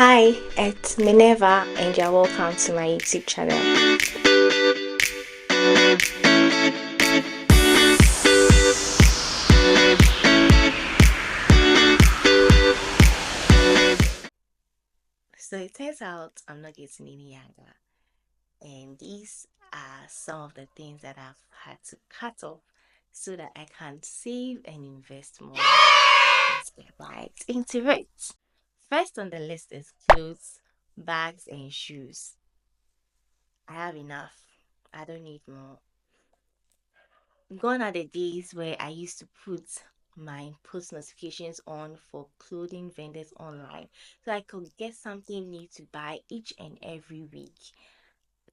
Hi, it's Minerva, and you're welcome to my YouTube channel. So it turns out I'm not getting any younger, and these are some of the things that I've had to cut off so that I can save and invest more. Let's get right into it. First on the list is clothes, bags, and shoes. I have enough. I don't need more. Gone are the days where I used to put my post notifications on for clothing vendors online so I could get something new to buy each and every week.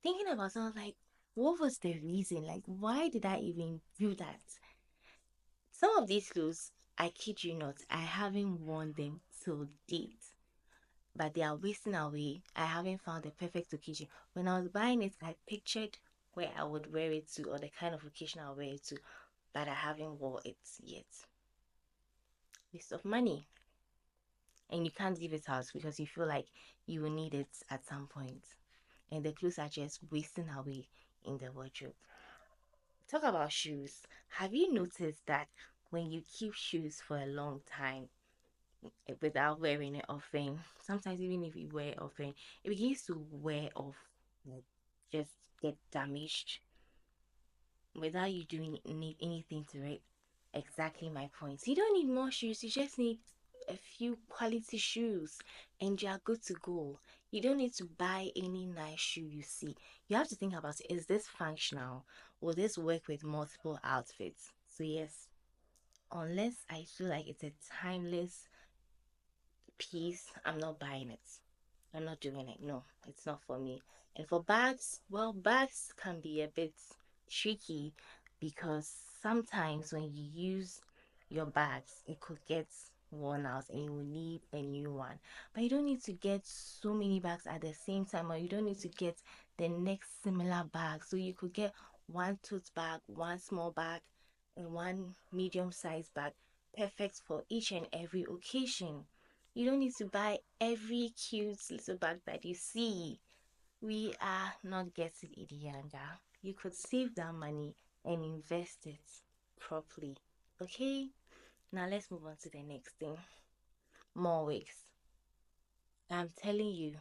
Thinking about it, I was like, what was the reason? Like, why did I even do that? Some of these clothes, I kid you not, I haven't worn them till date, but they are wasting away. I haven't found the perfect occasion. When I was buying it, I pictured where I would wear it to or the kind of occasion I'll wear it to, but I haven't worn it yet. Waste of money. And you can't give it out because you feel like you will need it at some point. And the clothes are just wasting away in the wardrobe. Talk about shoes. Have you noticed that when you keep shoes for a long time without wearing it often, sometimes even if you wear it often, it begins to wear off, like just get damaged without you doing need anything to it. Exactly my point. You don't need more shoes, you just need a few quality shoes and you're good to go. You don't need to buy any nice shoe you see. You have to think about it. Is this functional? Will this work with multiple outfits? So yes, unless I feel like it's a timeless piece, I'm not buying it. I'm not doing it. No, it's not for me. And for bags, well, bags can be a bit tricky because sometimes when you use your bags, it could get worn out and you will need a new one. But you don't need to get so many bags at the same time, or you don't need to get the next similar bag. So you could get one tote bag, one small bag, and one medium sized bag, perfect for each and every occasion. You don't need to buy every cute little bag that you see. We are not getting any younger. You could save that money and invest it properly. Okay? Now let's move on to the next thing. More wigs. I'm telling you,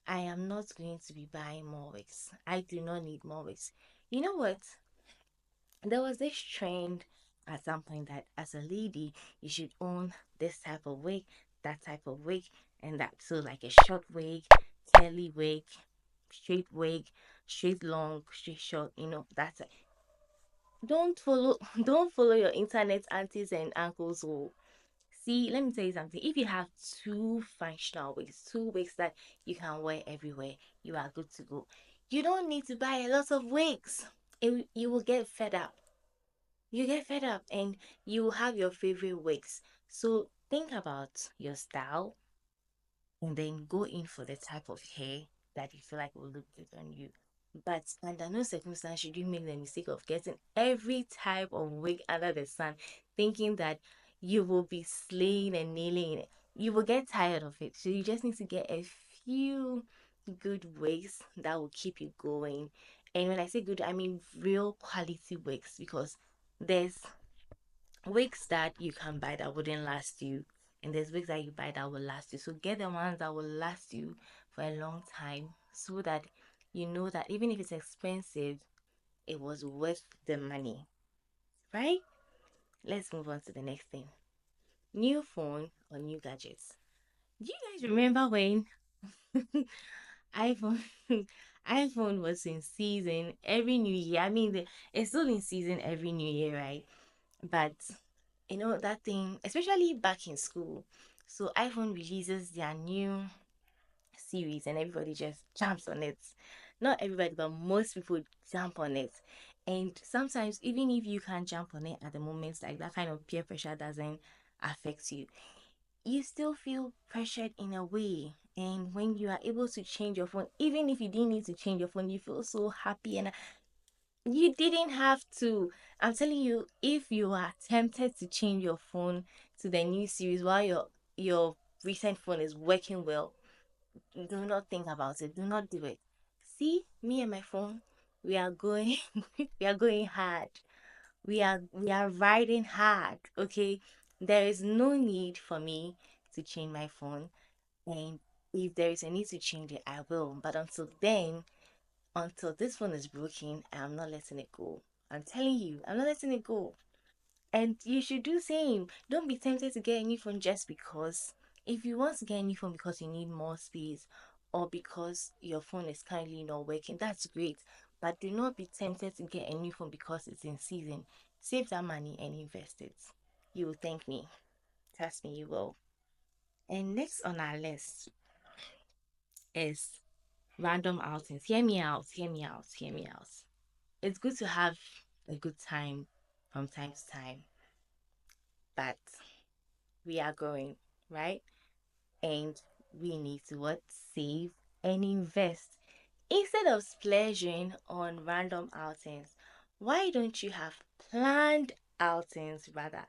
I am not going to be buying more wigs. I do not need more wigs. You know what? There was this trend at some point that as a lady, you should own this type of wig, that type of wig, and that. So, like a short wig, curly wig, straight long, straight short, that's it. Don't follow, don't follow your internet aunties and uncles who see. Let me tell you something. If you have two functional wigs, two wigs that you can wear everywhere, you are good to go. You don't need to buy a lot of wigs. You will get fed up. You get fed up and you will have your favorite wigs. So think about your style and then go in for the type of hair that you feel like will look good on you. But under no circumstance should you make the mistake of getting every type of wig under the sun, thinking that you will be slaying and nailing it. You will get tired of it. So you just need to get a few good wigs that will keep you going. And when I say good, I mean real quality wigs because there's wigs that you can buy that wouldn't last you, and there's wigs that you buy that will last you. So get the ones that will last you for a long time so that you know that even if it's expensive, it was worth the money, right? Let's move on to the next thing. New phone or new gadgets. Do you guys remember when iPhone iPhone was in season every new year? I mean, it's still in season every new year, right? But that thing, especially back in school. So iPhone releases their new series and everybody just jumps on it. Not everybody, but most people jump on it. And sometimes, even if you can't jump on it at the moment, like that kind of peer pressure doesn't affect you, you still feel pressured in a way. And when you are able to change your phone, even if you didn't need to change your phone, you feel so happy and you didn't have to. I'm telling you, if you are tempted to change your phone to the new series while your recent phone is working well, Do not think about it. Do not do it. See, me and my phone, we are going we are going hard. We are riding hard. Okay. There is no need for me to change my phone. And if there is a need to change it, I will. But until then, until this phone is broken, I'm not letting it go. I'm telling you, I'm not letting it go. And you should do same. Don't be tempted to get a new phone just because. If you want to get a new phone because you need more space or because your phone is currently not working, that's great. But do not be tempted to get a new phone because it's in season. Save that money and invest it. You will thank me. Trust me, you will. And next on our list is random outings. Hear me out, hear me out, hear me out. It's good to have a good time from time to time, but we are growing, right? And we need to what? Save and invest. Instead of splurging on random outings, why don't you have planned outings rather?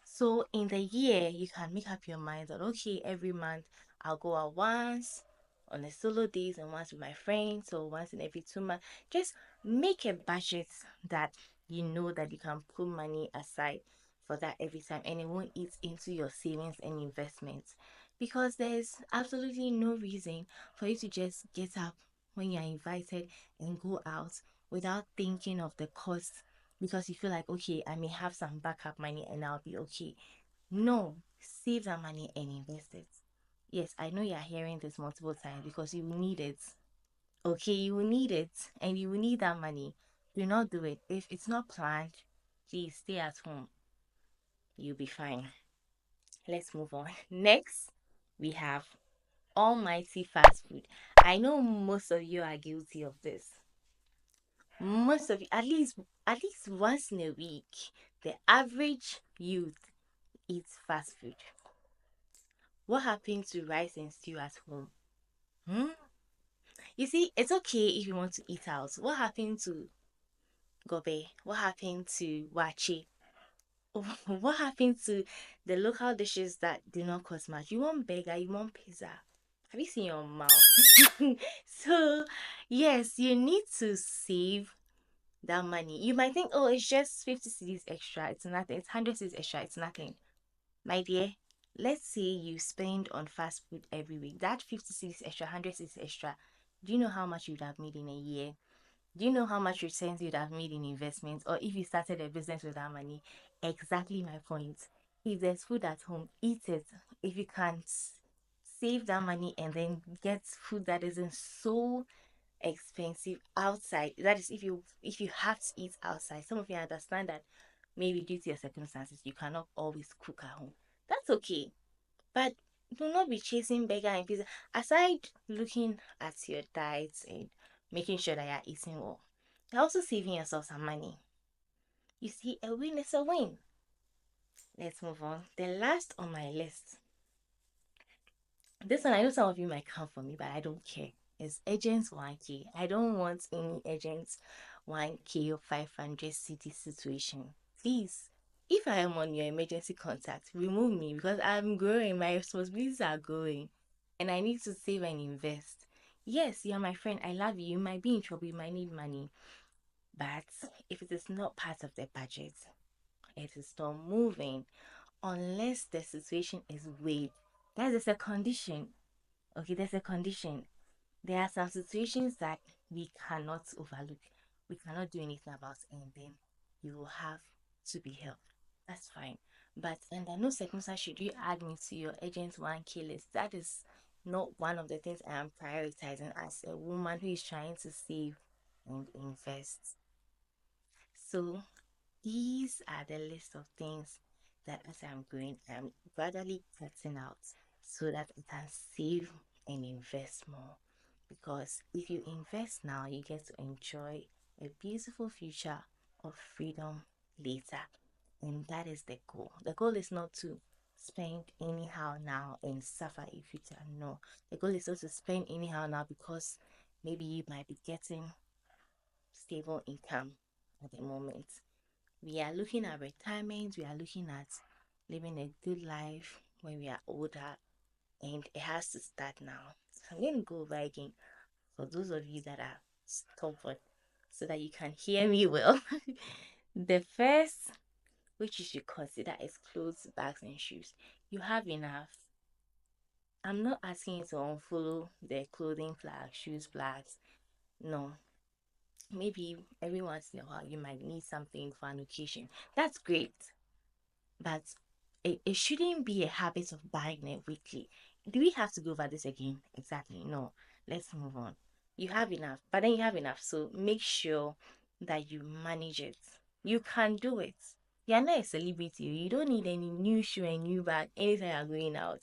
So in the year, you can make up your mind that okay, every month I'll go out once on a solo days and once with my friends, or once in every 2 months. Just make a budget that you know that you can put money aside for that every time, and it won't eat into your savings and investments. Because there's absolutely no reason for you to just get up when you're invited and go out without thinking of the cost because you feel like, okay, I may have some backup money and I'll be okay. No, save that money and invest it. Yes, I know you're hearing this multiple times because you will need it. Okay, you will need it and you will need that money. Do not do it. If it's not planned, please stay at home. You'll be fine. Let's move on. Next, we have almighty fast food. I know most of you are guilty of this. Most of you, at least once in a week, the average youth eats fast food. What happened to rice and stew at home? Hmm? You see, it's okay if you want to eat out. What happened to gobe? What happened to wachi? What happened to the local dishes that do not cost much? You want burger, you want pizza. Have you seen your mouth? So, yes, you need to save that money. You might think, oh, it's just 50 cedis extra. It's nothing. It's 100 cedis extra. It's nothing. My dear, let's say you spend on fast food every week. That 50 cedis extra, 100 cedis extra. Do you know how much you'd have made in a year? Do you know how much returns you'd have made in investments? Or if you started a business with that money? Exactly my point. If there's food at home, eat it. If you can't, save that money and then get food that isn't so expensive outside. That is if you have to eat outside. Some of you understand that maybe due to your circumstances you cannot always cook at home. That's okay. But do not be chasing burger and pizza. Aside looking at your diets and making sure that you're eating well, you're also saving yourself some money. You see, a win is a win. Let's move on. The last on my list. This one, I know some of you might come for me, but I don't care. It's Agents 1K. I don't want any Agents 1K or 500 city situation. Please, if I am on your emergency contact, remove me because I'm growing. My responsibilities are growing and I need to save and invest. Yes, you're my friend. I love you. You might be in trouble. You might need money. But if it is not part of the budget, it is not moving unless the situation is weighed. That is a condition. Okay, there's a condition. There are some situations that we cannot overlook. We cannot do anything about, and then you will have to be helped. That's fine. But under no circumstance should you add me to your Agent 1K list. That is not one of the things I am prioritizing as a woman who is trying to save and invest. So these are the list of things that as I'm going, I'm gradually cutting out so that I can save and invest more. Because if you invest now, you get to enjoy a beautiful future of freedom later. And that is the goal. The goal is not to spend anyhow now and suffer in future. No. The goal is not to spend anyhow now because maybe you might be getting stable income at the moment. We are looking at retirement, we are looking at living a good life when we are older, and it has to start now. I'm going to go over again for those of you that are stubborn so that you can hear me well. The first, which you should consider, is clothes, bags, and shoes. You have enough. I'm not asking you to unfollow the clothing flag, shoes flags. No. Maybe every once in a while you might need something for an occasion. That's great. But it shouldn't be a habit of buying it weekly. Do we have to go over this again? Exactly. No. Let's move on. You have enough, but then you have enough. So make sure that you manage it. You can do it. You're not a celebrity. You don't need any new shoe and new bag anytime you're going out.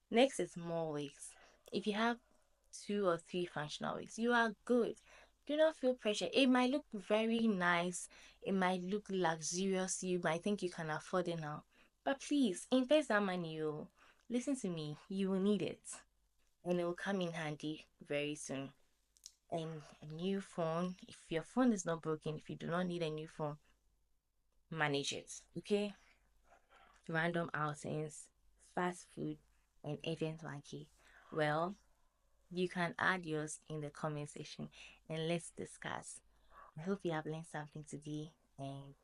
Next is more wigs. If you have 2 or 3 functional wigs, you are good. Do not feel pressure. It might look very nice, it might look luxurious, you might think you can afford it now. But please invest that money. You listen to me, you will need it and it will come in handy very soon. And a new phone, if your phone is not broken, if you do not need a new phone, manage it. Okay? Random outings, fast food, and agent wanky. Well, you can add yours in the comment section and let's discuss. I hope you have learned something today. And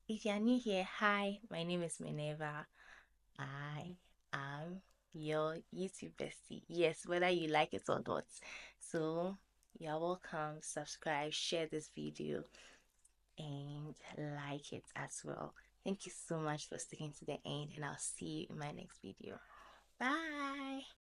if you are new here, hi, my name is Minerva. I am your YouTube bestie. Yes, whether you like it or not. So you're welcome. Subscribe, share this video, and like it as well. Thank you so much for sticking to the end, and I'll see you in my next video. Bye.